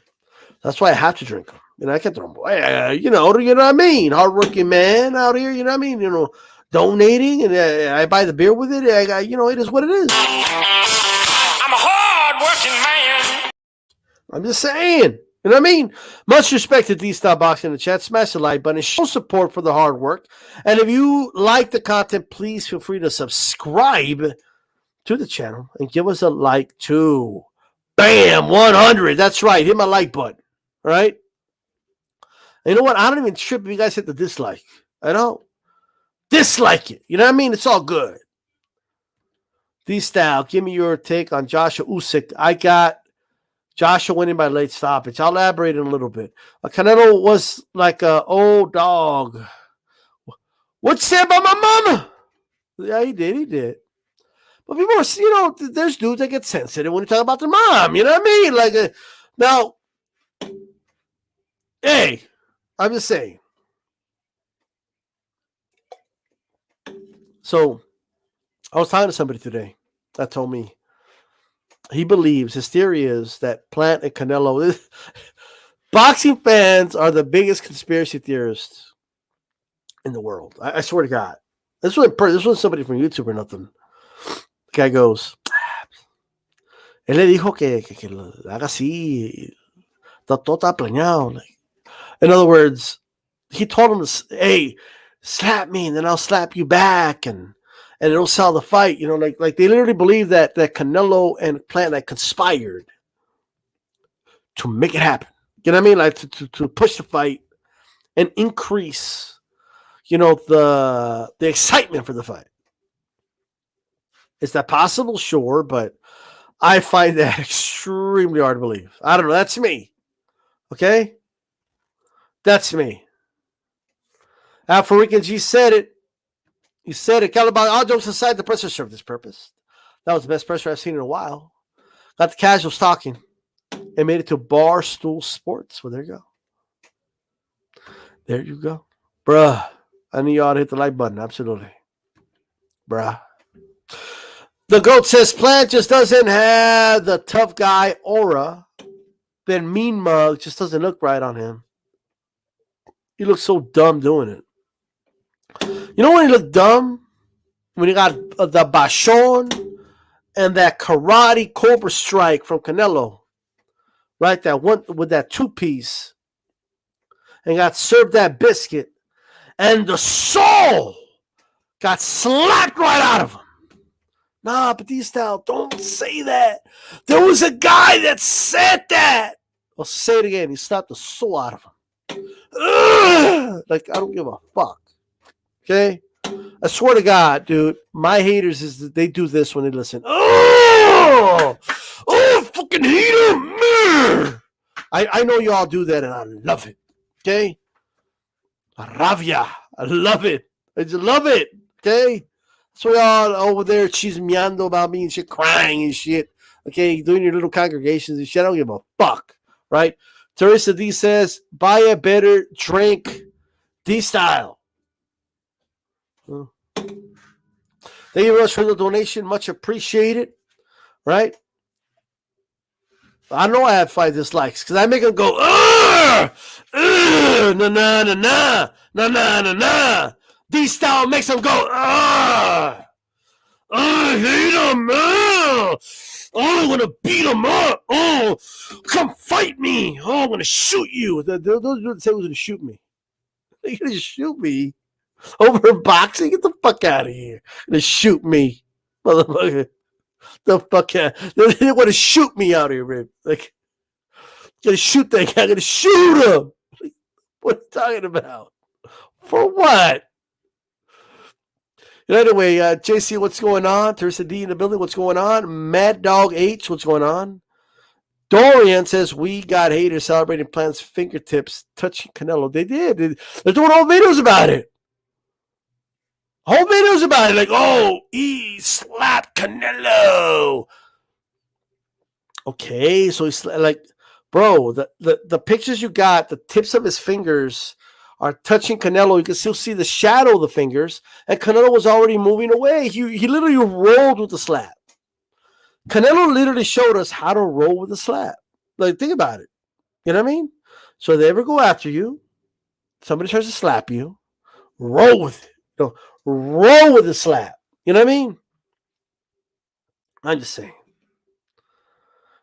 That's why I have to drink them. I can't throw them away. You know what I mean? Hardworking man out here, you know what I mean? Donating, and I buy the beer with it. It is what it is. I'm a hard-working man. I'm just saying. You know what I mean? Much respect to DStyleBoxing in the chat. Smash the like button. Show support for the hard work. And if you like the content, please feel free to subscribe to the channel and give us a like too. Bam! 100. That's right. Hit my like button. All right? And you know what? I don't even trip if you guys hit the dislike. I don't. Dislike it. You know what I mean? It's all good. D-Style, give me your take on Joshua Usyk. I got Joshua winning by late stoppage. I'll elaborate in a little bit. Canelo was like a old dog. What'd you say about my mama? Yeah, he did. But people are, there's dudes that get sensitive when you talk about their mom. You know what I mean? Now, hey, I'm just saying. So, I was talking to somebody today that told me he believes, his theory is that Plant and Canelo, boxing fans are the biggest conspiracy theorists in the world. I swear to God. This wasn't somebody from YouTube or nothing. The guy goes, él le dijo que lo haga así, todo está planeado. In other words, he told him, hey, slap me and then I'll slap you back and it'll sell the fight. Like they literally believe that Canelo and Plant conspired to make it happen. You know what I mean? Like to push the fight and increase, the excitement for the fight. Is that possible? Sure, but I find that extremely hard to believe. I don't know. That's me. Okay? That's me. Alfarican G said it. He said it. Caliban, all jokes aside, the presser served this purpose. That was the best presser I've seen in a while. Got the casuals talking and made it to Barstool Sports. Well, there you go. There you go. Bruh. I need y'all to hit the like button. Absolutely. Bruh. The GOAT says Plant just doesn't have the tough guy aura. Then Mean Mug just doesn't look right on him. He looks so dumb doing it. You know when he looked dumb? When he got the Bashon and that karate cobra strike from Canelo. Right? That one with that 2-piece. And got served that biscuit. And the soul got slapped right out of him. Nah, but D-Style, don't say that. There was a guy that said that. I'll say it again. He slapped the soul out of him. Ugh! Like, I don't give a fuck. Okay? I swear to God, dude, my haters is they do this when they listen. Oh, fucking hater. I know y'all do that, and I love it. Okay? Ravia. I love it. I just love it. Okay? So y'all over there chismeando about me and shit, crying and shit. Okay? Doing your little congregations and shit. I don't give a fuck. Right? Teresa D says, buy a better drink. D-Style. Thank you very much for the donation. Much appreciated. Right? I know I have 5 dislikes because I make them go, nah, nah, nah, nah, nah, nah, nah, nah. D-Style makes them go, I hate him, I want to beat him up. Oh, come fight me. Oh, I'm going to shoot you. Those dudes say he was going to shoot me. You're going to shoot me over boxing? Get the fuck out of here. You're going to shoot me, motherfucker. The fuck out. They want to shoot me out here, man. Like, going to shoot that guy. I'm going to shoot him. Like, what are you talking about? For what? Anyway, JC, what's going on? Teresa D in the building, what's going on? Mad Dog H, what's going on? Dorian says, we got haters celebrating Plant's fingertips touching Canelo. They did. They're doing all videos about it. Whole videos about it, like, oh, he slapped Canelo. Okay, so he's like, bro, the pictures you got, the tips of his fingers are touching Canelo. You can still see the shadow of the fingers, and Canelo was already moving away. He literally rolled with the slap. Canelo literally showed us how to roll with the slap. Like, think about it. You know what I mean? So they ever go after you, somebody tries to slap you, roll with it. You know, roll with the slap. You know what I mean? I'm just saying.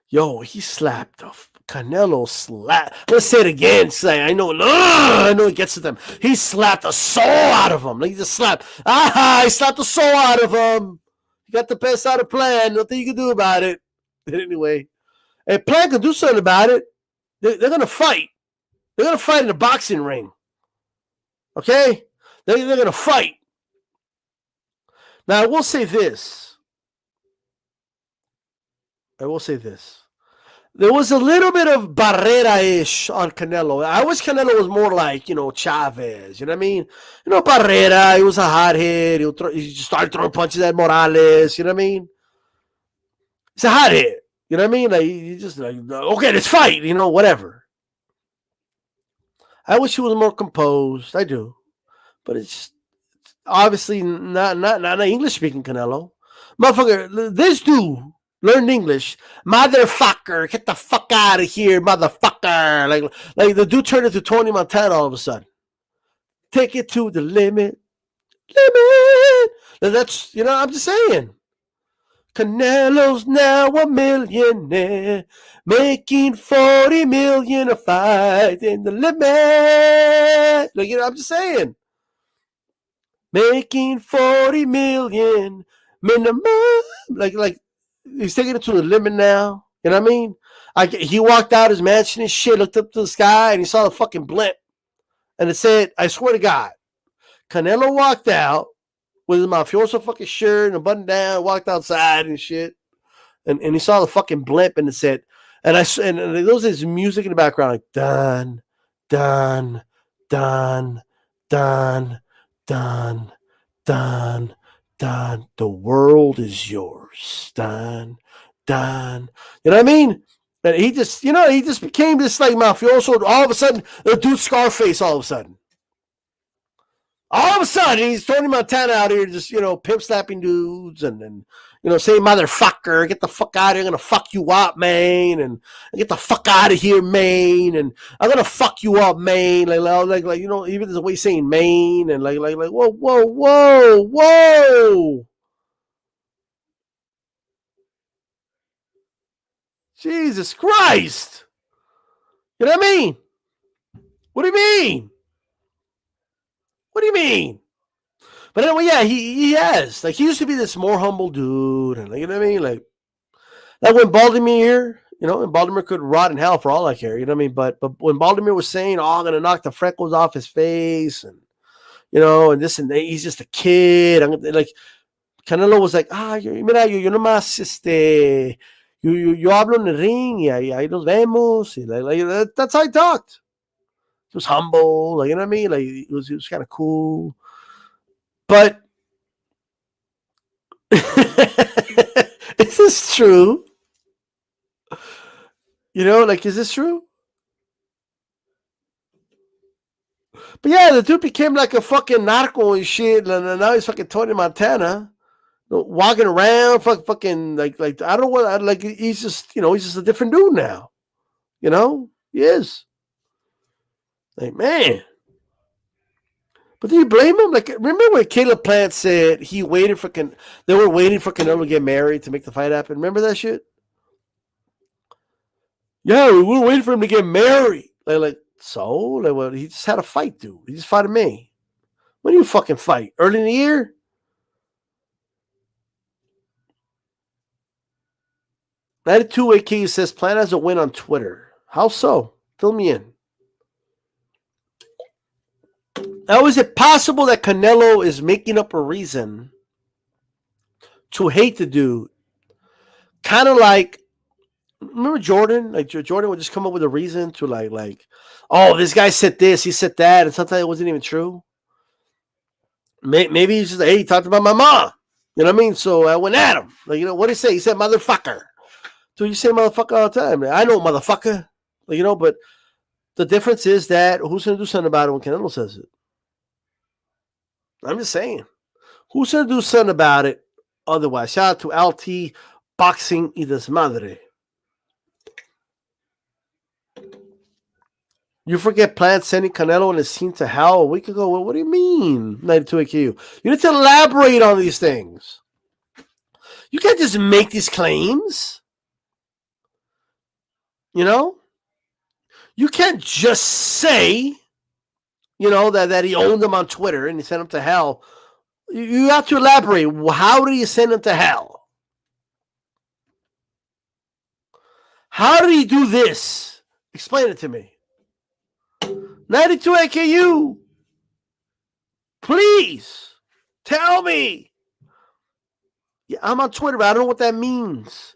Yo, he slapped the Canelo slap. Let's say it again. Say, I know it gets to them. He slapped the soul out of him. Like, he just slapped. He slapped the soul out of him. He got the best out of Plan. Nothing you can do about it. But anyway, hey, Plan can do something about it. They're gonna fight. They're gonna fight in a boxing ring. Okay, they're gonna fight. Now I will say this. There was a little bit of Barrera-ish on Canelo. I wish Canelo was more like, Chavez. You know what I mean? Barrera, he was a hothead. He just started throwing punches at Morales. You know what I mean? He's a hothead. You know what I mean? Like, he just like, okay, let's fight. Whatever. I wish he was more composed. I do. But it's obviously not an English-speaking Canelo. Motherfucker, this dude learned English. Motherfucker, get the fuck out of here, motherfucker. Like the dude turned into Tony Montana all of a sudden. Take it to the limit. That's, I'm just saying. Canelo's now a millionaire, making 40 million a fight in the limit. Like, I'm just saying. Making 40 million minimum. Like he's taking it to the limit now. You know what I mean? He walked out his mansion and shit, looked up to the sky, and he saw the fucking blimp. And it said, I swear to God, Canelo walked out with his mafioso fucking shirt and a button down, walked outside and shit. And he saw the fucking blimp, and it said, and there was this music in the background, like, dun, dun, dun, dun, dun, dun, dun. The world is yours. Dun, dun. You know what I mean? And he just became this like mafioso. All of a sudden, the dude Scarface. All of a sudden, he's Tony Montana out here, just pimp slapping dudes and saying motherfucker, get the fuck out of here, I'm gonna fuck you up, man, and get the fuck out of here, man, and I'm gonna fuck you up, man, like even the way he's saying man, and like whoa. Jesus Christ. You know what I mean? What do you mean? But anyway, yeah, he has. Like, he used to be this more humble dude. And, you know what I mean? Like when Baltimore, and Baltimore could rot in hell for all I care. You know what I mean? But when Baltimore was saying, I'm going to knock the freckles off his face. And, and this and that, he's just a kid. Like, Canelo was like, mira, yo nomás, yo hablo en el ring y ahí nos vemos. Like, that's how he talked. He was humble, like, you know what I mean? Like, he was kind of cool. But is this true? Is this true? But yeah, the dude became like a fucking narco and shit, and now he's fucking Tony Montana, walking around, fucking like I don't know what, like he's just a different dude now, he is. Like, man. But do you blame him? Like, remember when Caleb Plant said they were waiting for Canelo to get married to make the fight happen? Remember that shit? Yeah, we were waiting for him to get married. Well, he just had a fight, dude. He just fought me. When do you fucking fight? Early in the year? $92AK says Plant has a win on Twitter. How so? Fill me in. Now, is it possible that Canelo is making up a reason to hate the dude? Kind of like, remember Jordan? Like, Jordan would just come up with a reason to like, oh, this guy said this, he said that, and sometimes it wasn't even true. Maybe he's just, hey, he talked about my mom. You know what I mean? So I went at him. Like, what did he say? He said, motherfucker. So you say motherfucker all the time. I know motherfucker. Like, but the difference is that who's going to do something about it when Canelo says it? I'm just saying. Who's going to do something about it otherwise? Shout out to LT Boxing y Desmadre. You forget Plant sending Canelo and his team to hell a week ago? What do you mean, 92 AQ? You need to elaborate on these things. You can't just make these claims. You can't just say, that he owned them on Twitter and he sent them to hell. You have to elaborate. How did he send them to hell? How did he do this? Explain it to me. 92 AKU. Please tell me. Yeah, I'm on Twitter, but I don't know what that means.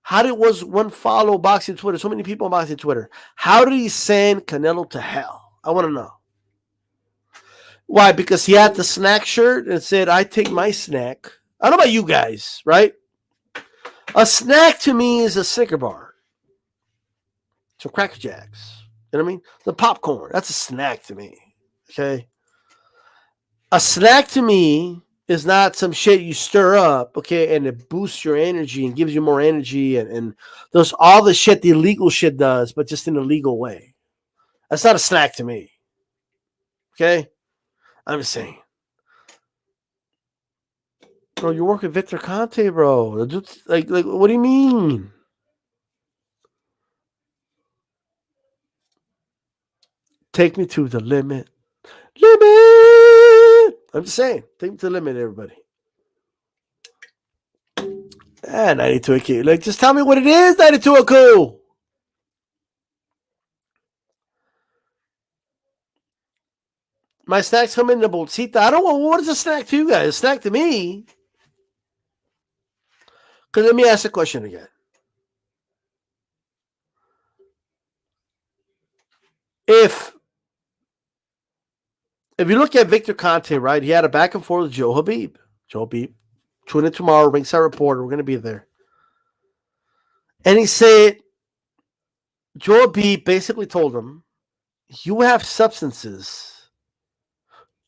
How did was one follow boxing Twitter? So many people on boxing Twitter. How did he send Canelo to hell? I want to know. Why? Because he had the snack shirt and said, I take my snack. I don't know about you guys, right? A snack to me is a Snicker bar. Some Cracker Jacks. You know what I mean? The popcorn. That's a snack to me. Okay? A snack to me is not some shit you stir up, okay, and it boosts your energy and gives you more energy and those all the shit the illegal shit does, but just in a legal way. That's not a snack to me. Okay? I'm just saying. Bro, you work with Victor Conte, bro. Like, what do you mean? Take me to the limit. Limit! I'm just saying. Take me to the limit, everybody. 92 AQ. Like, just tell me what it is, 92 AQ. My snacks come in the bolsita. I don't know. What is a snack to you guys? A snack to me. Because let me ask the question again. If you look at Victor Conte, right, he had a back and forth with Joe Habib. Tune in tomorrow, Ringside Reporter. We're going to be there. And he said, Joe Habib basically told him, you have substances.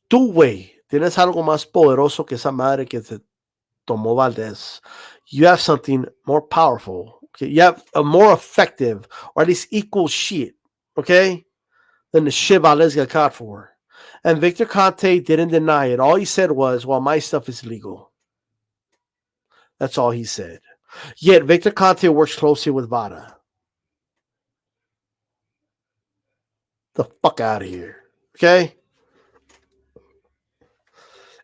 Tú, güey, tienes algo más poderoso que esa madre que te tomó Valdez. You have something more powerful. Okay? You have a more effective, or at least equal shit, okay, than the shit Valdez got caught for. And Victor Conte didn't deny it. All he said was, well, my stuff is legal. That's all he said. Yet Victor Conte works closely with Vada. The fuck out of here. Okay?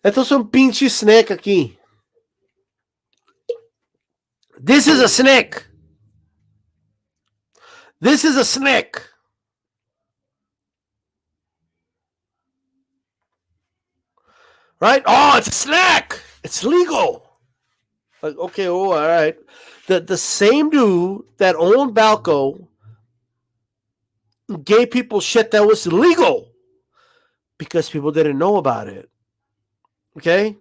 Esto es un pinche snake aquí. This is a snake. This is a snake. Right? Oh, it's a snack. It's legal. Like, okay, all right. The same dude that owned Balco gave people shit that was illegal because people didn't know about it. Okay?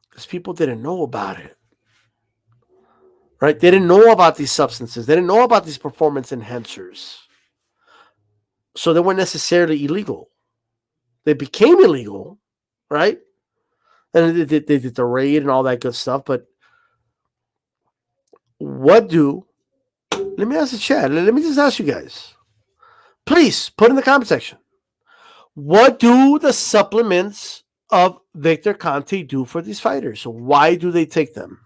Because people didn't know about it. Right? They didn't know about these substances. They didn't know about these performance enhancers. So they weren't necessarily illegal. They became illegal, right? And they did the raid and all that good stuff. But let me ask the chat. Let me just ask you guys. Please put in the comment section. What do the supplements of Victor Conte do for these fighters? Why do they take them?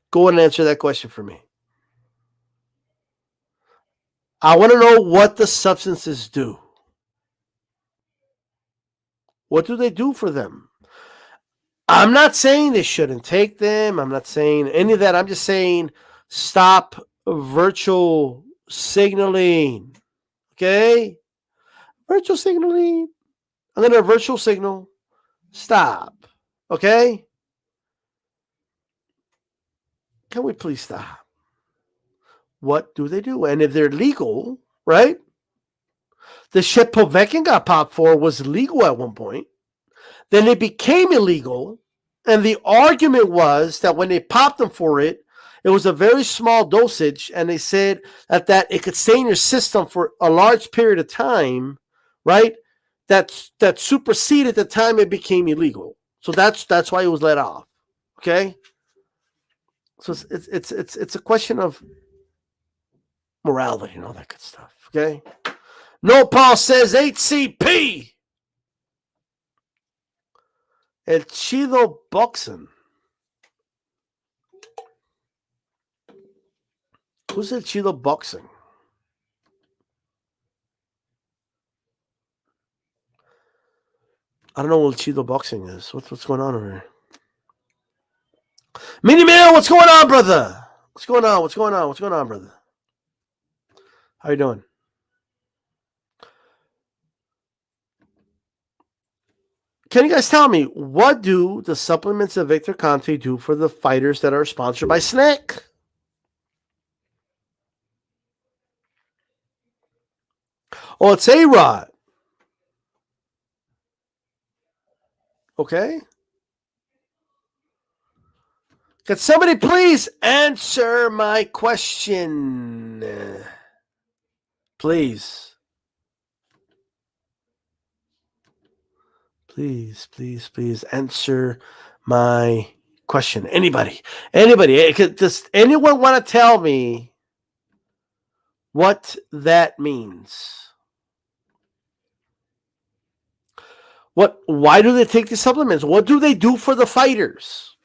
Go and answer that question for me. I want to know what the substances do. What do they do for them? I'm not saying they shouldn't take them. I'm not saying any of that. I'm just saying stop virtual signaling. Okay? Virtual signaling. I'm going to virtual signal. Stop. Okay? Can we please stop? What do they do? And if they're legal, right? The shit Povetkin got popped for was legal at one point. Then it became illegal. And the argument was that when they popped him for it, it was a very small dosage. And they said that it could stay in your system for a large period of time, right? That superseded the time it became illegal. So that's why it was let off. Okay? So it's a question of morality and all that good stuff. Okay? No, Paul says HCP. El Chido Boxing. Who's El Chido Boxing? I don't know what El Chido Boxing is. What's going on over here? Mini Man, what's going on, brother? What's going on? What's going on? What's going on, brother? How you doing? Can you guys tell me, what do the supplements of Victor Conte do for the fighters that are sponsored by Snack? Oh, it's A-Rod. Okay. Can somebody please answer my question? Please. Please answer my question. Anybody? Does anyone want to tell me what that means? Why do they take these supplements? What do they do for the fighters?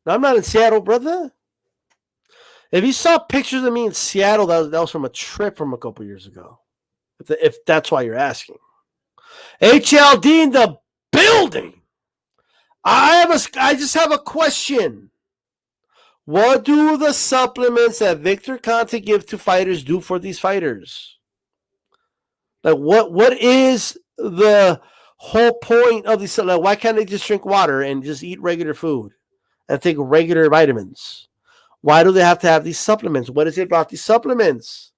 Now, I'm not in Seattle, brother. If you saw pictures of me in Seattle, that was from a trip from a couple years ago. If that's why you're asking. HLD in the building. I just have a question. What do the supplements that Victor Conte give to fighters do for these fighters? Like what is the whole point of these? Like, why can't they just drink water and just eat regular food and take regular vitamins? Why do they have to have these supplements? What is it about these supplements?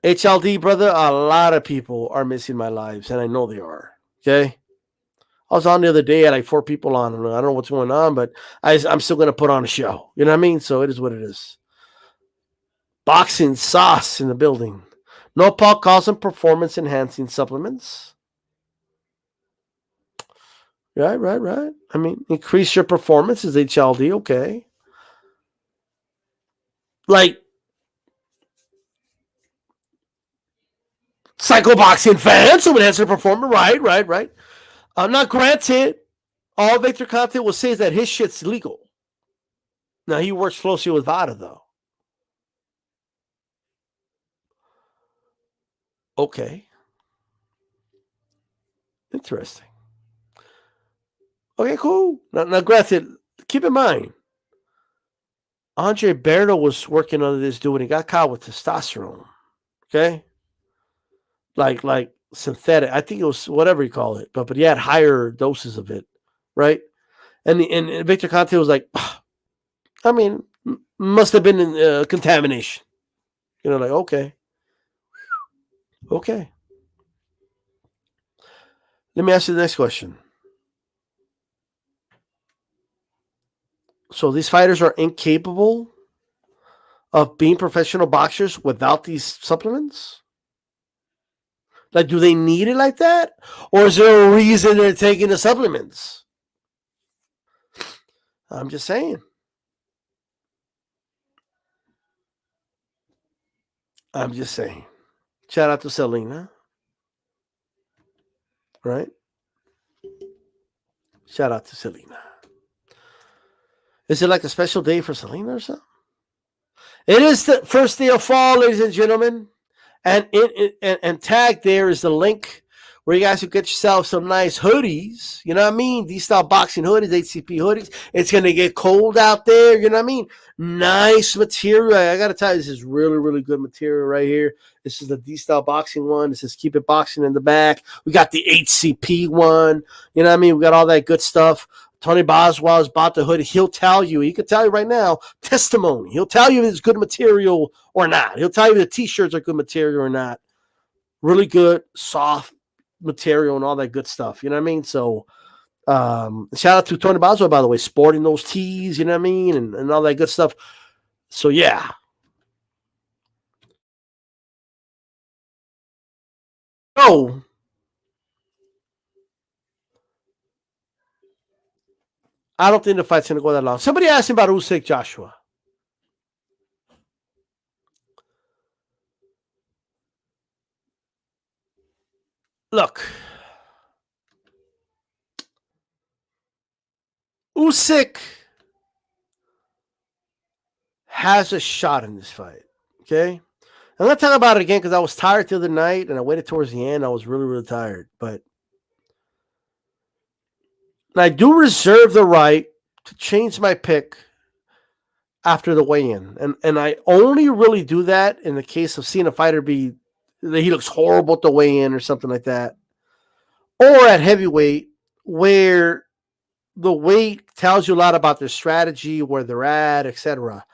HLD, brother, a lot of people are missing my lives, and I know they are. Okay? I was on the other day, I had like 4 people on. I don't know what's going on, but I'm still going to put on a show. You know what I mean? So it is what it is. Boxing sauce in the building. No, Paul calls them performance-enhancing supplements. Right. I mean, increase your performance is HLD, okay. Like, Psycho Boxing fans who enhance their performance, right. Not granted, all Victor Conte will say is that his shit's legal. Now, he works closely with VADA, though. Okay. Interesting. Okay, cool. Now, granted, keep in mind, Andre Berto was working under this dude and he got caught with testosterone. Okay? Like synthetic. I think it was whatever you call it, but he had higher doses of it, right? And Victor Conte was like, I mean, must have been in contamination. You know, like, okay. Let me ask you the next question. So these fighters are incapable of being professional boxers without these supplements? Like, do they need it like that? Or is there a reason they're taking the supplements? I'm just saying. Shout out to Selena. Right? Shout out to Selena. Is it like a special day for Selena or something? It is the first day of fall, ladies and gentlemen. And tag there is the link where you guys will get yourself some nice hoodies. You know what I mean? DStyleBoxing hoodies, HCP hoodies. It's going to get cold out there. You know what I mean? Nice material. I got to tell you, this is really, really good material right here. This is the DStyleBoxing one. This is Keep It Boxing in the back. We got the HCP one. You know what I mean? We got all that good stuff. Tony Boswell is bought the hoodie. He'll tell you. He can tell you right now. Testimony. He'll tell you if it's good material or not. He'll tell you if the T-shirts are good material or not. Really good, soft material and all that good stuff. You know what I mean? So shout out to Tony Boswell, by the way, sporting those tees. You know what I mean? And all that good stuff. So yeah. So I don't think the fight's going to go that long. Somebody asked me about Usyk Joshua. Look, Usyk has a shot in this fight. Okay? I'm going to talk about it again because I was tired the other night and I waited towards the end. I was really, really tired. But I do reserve the right to change my pick after the weigh-in. And I only really do that in the case of seeing a fighter he looks horrible at the weigh-in or something like that. Or at heavyweight, where the weight tells you a lot about their strategy, where they're at, etc.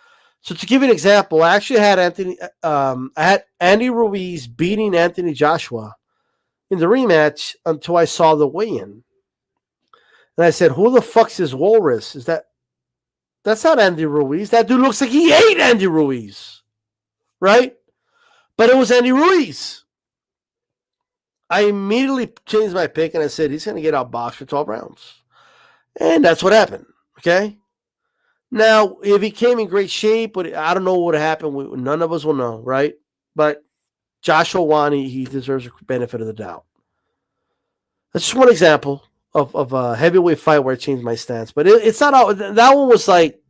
So to give you an example, I actually had Andy Ruiz beating Anthony Joshua in the rematch until I saw the weigh-in. And I said, who the fuck's this walrus? That's not Andy Ruiz. That dude looks like he ate Andy Ruiz. Right? But it was Andy Ruiz. I immediately changed my pick and I said, he's going to get outboxed for 12 rounds. And that's what happened. Okay? Now, if he came in great shape, but I don't know what would happen. None of us will know, right? But Joshua won. He deserves the benefit of the doubt. That's just one example of a heavyweight fight where I changed my stance. But it's not all. That one was like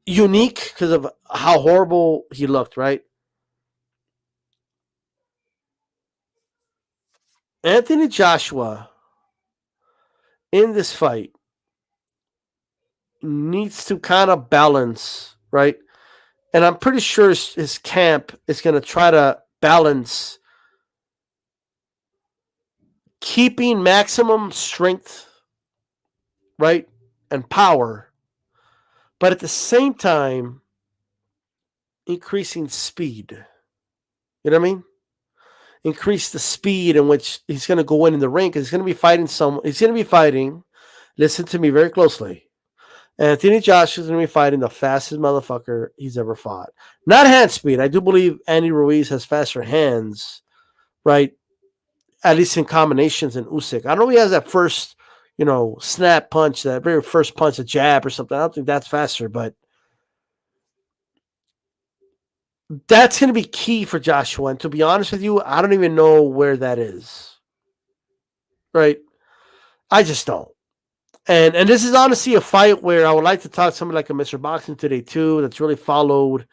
unique because of how horrible he looked, right? Anthony Joshua in this fight needs to kind of balance, right? And I'm pretty sure his camp is going to try to balance keeping maximum strength, right, and power, but at the same time increasing speed. You know what I mean? Increase the speed in which he's going to go in the ring because he's going to be fighting someone. He's going to be fighting. Listen to me very closely. Anthony Joshua is going to be fighting the fastest motherfucker he's ever fought. Not hand speed. I do believe Andy Ruiz has faster hands, right? At least in combinations than Usyk. I don't know if he has that first, snap punch, that very first punch, a jab or something. I don't think that's faster, but that's going to be key for Joshua. And to be honest with you, I don't even know where that is. Right? I just don't. And this is honestly a fight where I would like to talk to somebody like a Mr. Boxing Today too, that's really followed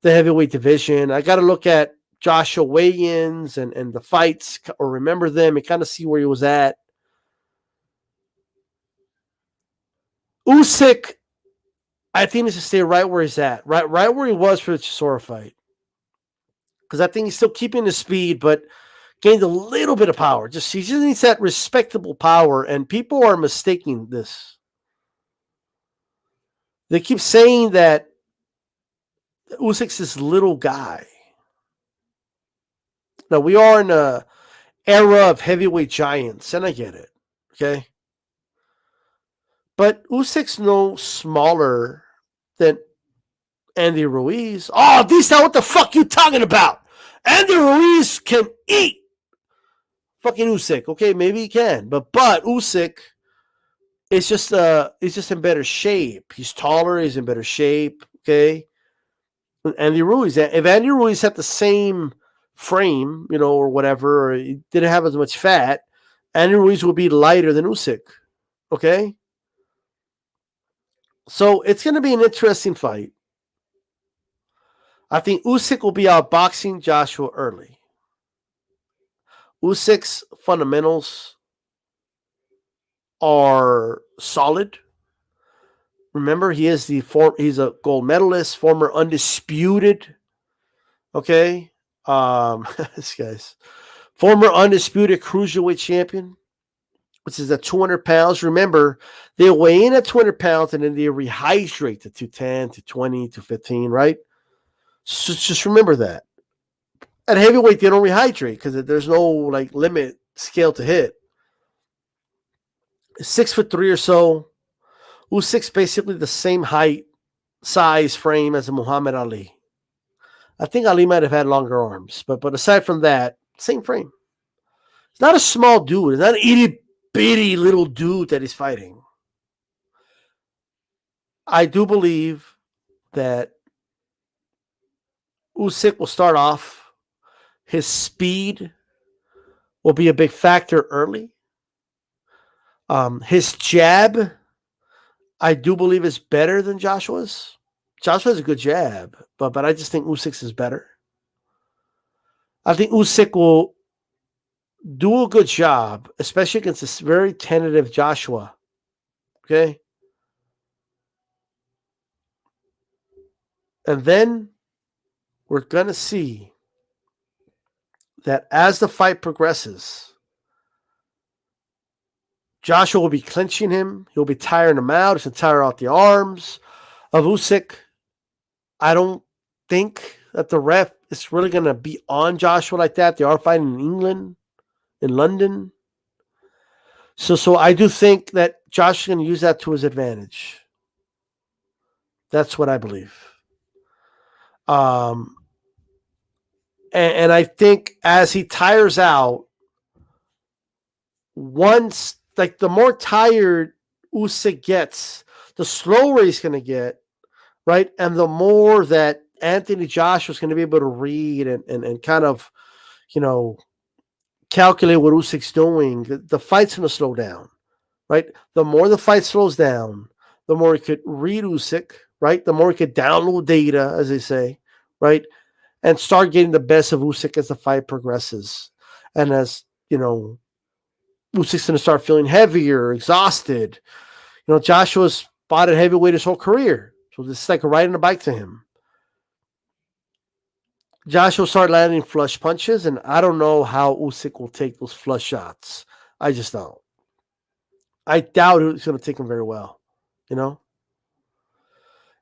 the heavyweight division. I got to look at Joshua weigh-ins and the fights or remember them and kind of see where he was at. Usyk, I think, needs to stay right where he's at, right where he was for the Chisora fight. Because I think he's still keeping the speed, but gained a little bit of power. He just needs that respectable power, and people are mistaking this. They keep saying that Usyk's this little guy. Now, we are in an era of heavyweight giants, and I get it, okay? But Usyk's no smaller than Andy Ruiz. Oh, DStyle, what the fuck you talking about? Andy Ruiz can eat fucking Usyk. Okay, maybe he can. But Usyk is just in better shape. He's taller, he's in better shape, okay? Andy Ruiz. If Andy Ruiz had the same frame, or whatever, or he didn't have as much fat, Andy Ruiz would be lighter than Usyk. Okay? So it's going to be an interesting fight. I think Usyk will be outboxing Joshua early. Usyk's fundamentals are solid. Remember, he's a gold medalist, former undisputed. Okay, this guy's former undisputed cruiserweight champion. which is at 200 pounds. Remember, they weigh in at 200 pounds and then they rehydrate to 210, to 20, to 15, right? So just remember that. At heavyweight, they don't rehydrate because there's no like limit scale to hit. 6'3" or so. Usyk's basically the same height, size, frame as a Muhammad Ali. I think Ali might have had longer arms, but aside from that, same frame. It's not a small dude. It's not an itty bitty little dude that he's fighting. I do believe that Usyk will start off. His speed will be a big factor early. His jab, I do believe, is better than Joshua's. Joshua has a good jab, but I just think Usyk's is better. I think Usyk will do a good job, especially against this very tentative Joshua. Okay? And then we're going to see that as the fight progresses, Joshua will be clinching him. He'll be tiring him out. He's going to tire out the arms of Usyk. I don't think that the ref is really going to be on Joshua like that. They are fighting in England, in London. So I do think that Josh is going to use that to his advantage. That's what I believe. And I think as he tires out, once, like the more tired Usyk gets, the slower he's going to get, right? And the more that Anthony Joshua is going to be able to read and kind of, calculate what Usyk's doing, the fight's going to slow down, right? The more the fight slows down, the more he could read Usyk, right? The more he could download data, as they say, right? And start getting the best of Usyk as the fight progresses. And as, Usyk's going to start feeling heavier, exhausted. Joshua's fought at heavyweight his whole career. So this is like riding a bike to him. Joshua will start landing flush punches, and I don't know how Usyk will take those flush shots. I just don't. I doubt he's going to take them very well,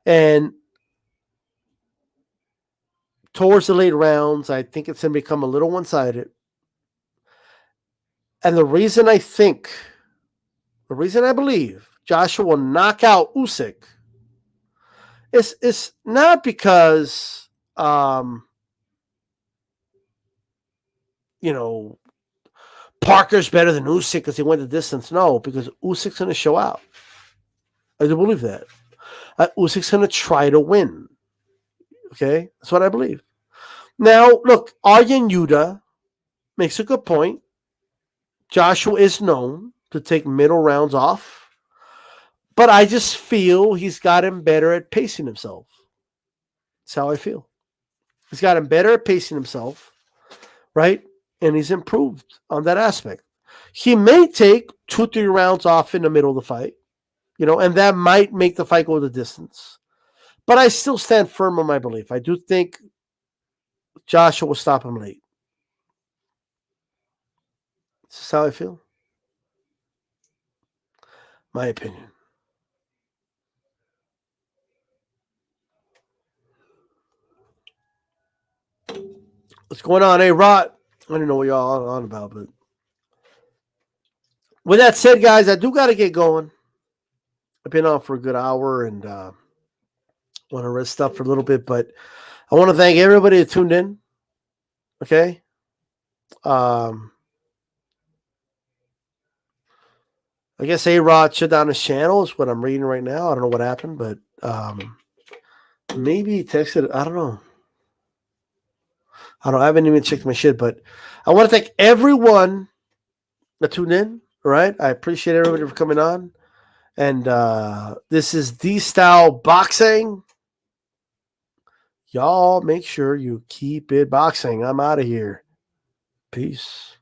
And towards the late rounds, I think it's going to become a little one-sided. And the reason I believe Joshua will knock out Usyk is not because, Parker's better than Usyk because he went the distance. No, because Usyk's going to show out. I do believe that. Usyk's going to try to win. Okay? That's what I believe. Now, look, Aryan Yuda makes a good point. Joshua is known to take middle rounds off, but I just feel he's gotten better at pacing himself. That's how I feel. He's gotten better at pacing himself, right? And he's improved on that aspect. He may take 2-3 rounds off in the middle of the fight, and that might make the fight go the distance. But I still stand firm on my belief. I do think Joshua will stop him late. This is how I feel. My opinion. What's going on? Hey, Rod. I don't know what y'all on about, but with that said, guys, I do got to get going. I've been on for a good hour and want to rest up for a little bit, but I want to thank everybody that tuned in. Okay. I guess A-Rod shut down his channel is what I'm reading right now. I don't know what happened, but maybe he texted. I don't know. I haven't even checked my shit, but I want to thank everyone that tuned in. All right. I appreciate everybody for coming on. And this is DStyleBoxing. Y'all make sure you keep it boxing. I'm out of here. Peace.